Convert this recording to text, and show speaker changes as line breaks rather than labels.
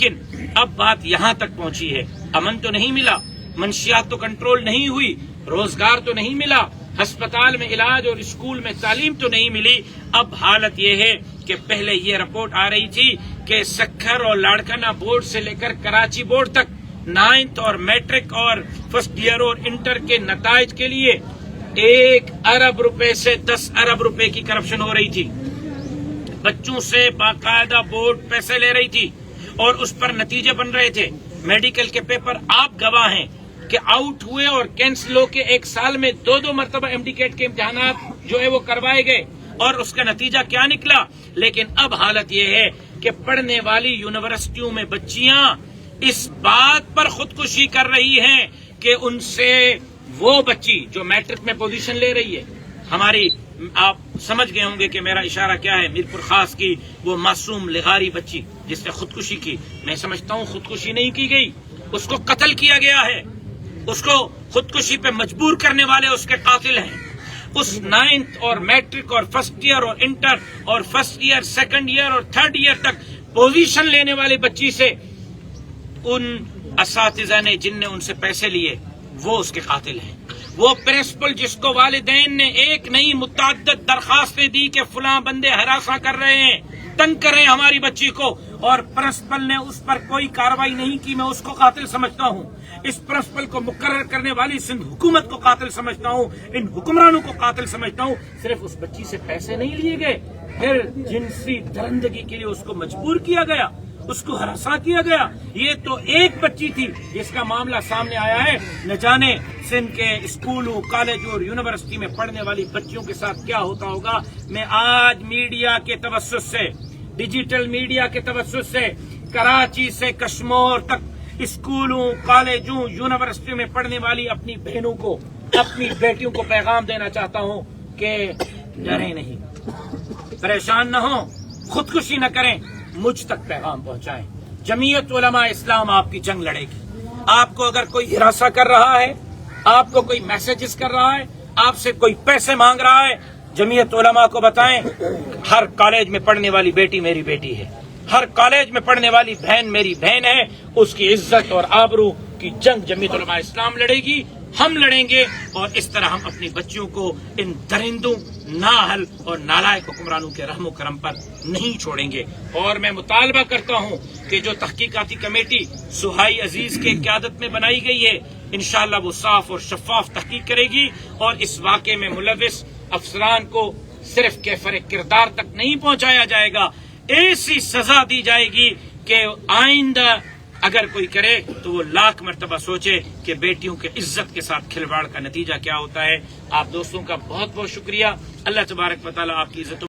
لیکن اب بات یہاں تک پہنچی ہے، امن تو نہیں ملا، منشیات تو کنٹرول نہیں ہوئی، روزگار تو نہیں ملا، ہسپتال میں علاج اور اسکول میں تعلیم تو نہیں ملی۔ اب حالت یہ ہے کہ پہلے یہ رپورٹ آ رہی تھی کہ سکھر اور لاڑکانہ بورڈ سے لے کر کراچی بورڈ تک 9th اور میٹرک اور فرسٹ ایئر اور انٹر کے نتائج کے لیے 1 ارب روپے سے 10 ارب روپے کی کرپشن ہو رہی تھی۔ بچوں سے باقاعدہ بورڈ پیسے لے رہی تھی اور اس پر نتیجے بن رہے تھے۔ میڈیکل کے پیپر آپ گواہ ہیں کہ آؤٹ ہوئے اور کینسل ہو کے 1 سال میں 2 مرتبہ MD-CAT کے امتحانات جو ہے وہ کروائے گئے اور اس کا نتیجہ کیا نکلا۔ لیکن اب حالت یہ ہے کہ پڑھنے والی یونیورسٹیوں میں بچیاں اس بات پر خودکشی کر رہی ہیں کہ ان سے وہ بچی جو میٹرک میں پوزیشن لے رہی ہے، ہماری آپ سمجھ گئے ہوں گے کہ میرا اشارہ کیا ہے، میرپور خاص کی وہ معصوم لغاری بچی جس نے خودکشی کی، میں سمجھتا ہوں خودکشی نہیں کی گئی، اس کو قتل کیا گیا ہے، اس کو خودکشی پہ مجبور کرنے والے اس کے قاتل ہیں۔ اس 9th اور میٹرک اور فرسٹ ایئر اور انٹر اور فرسٹ ایئر، سیکنڈ ایئر اور تھرڈ ایئر تک پوزیشن لینے والی بچی سے ان اساتذہ نے جن نے ان سے پیسے لیے وہ اس کے قاتل ہیں۔ وہ پرنسپل جس کو والدین نے ایک نہیں متعدد درخواستیں دی کہ فلاں بندے ہراساں کر رہے ہیں، تنگ کر رہے ہیں ہماری بچی کو، اور پرنسپل نے اس پر کوئی کارروائی نہیں کی، میں اس کو قاتل سمجھتا ہوں۔ اس پرنسپل کو مقرر کرنے والی سندھ حکومت کو قاتل سمجھتا ہوں، ان حکمرانوں کو قاتل سمجھتا ہوں۔ صرف اس بچی سے پیسے نہیں لیے گئے، پھر جنسی درندگی کے لیے اس کو مجبور کیا گیا، اس کو ہراساں کیا گیا۔ یہ تو ایک بچی تھی جس کا معاملہ سامنے آیا ہے، نہ جانے سندھ کے اسکولوں، کالجوں اور یونیورسٹی میں پڑھنے والی بچیوں کے ساتھ کیا ہوتا ہوگا۔ میں آج میڈیا کے توسط سے، ڈیجیٹل میڈیا کے توسط سے، کراچی سے کشمور تک اسکولوں، کالجوں، یونیورسٹیوں میں پڑھنے والی اپنی بہنوں کو، اپنی بیٹیوں کو پیغام دینا چاہتا ہوں کہ ڈریں نہیں، پریشان نہ ہوں، خودکشی نہ کریں، مجھ تک پیغام پہنچائیں۔ جمعیت علماء اسلام آپ کی جنگ لڑے گی۔ آپ کو اگر کوئی ہراساں کر رہا ہے، آپ کو کوئی میسیجز کر رہا ہے، آپ سے کوئی پیسے مانگ رہا ہے، جمعیت علماء کو بتائیں ہر کالج میں پڑھنے والی بیٹی میری بیٹی ہے، ہر کالج میں پڑھنے والی بہن میری بہن ہے، اس کی عزت اور آبرو کی جنگ جمعیت علماء اسلام لڑے گی، ہم لڑیں گے، اور اس طرح ہم اپنی بچیوں کو ان درندوں، نااہل اور نالائق حکمرانوں کے رحم و کرم پر نہیں چھوڑیں گے۔ اور میں مطالبہ کرتا ہوں کہ جو تحقیقاتی کمیٹی سہائی عزیز کے قیادت میں بنائی گئی ہے، انشاءاللہ وہ صاف اور شفاف تحقیق کرے گی، اور اس واقعے میں ملوث افسران کو صرف کیفر کردار تک نہیں پہنچایا جائے گا، ایسی سزا دی جائے گی کہ آئندہ اگر کوئی کرے تو وہ لاکھ مرتبہ سوچے کہ بیٹیوں کے عزت کے ساتھ کھلواڑ کا نتیجہ کیا ہوتا ہے۔ آپ دوستوں کا بہت بہت شکریہ۔ اللہ تبارک و تعالیٰ آپ کی عزت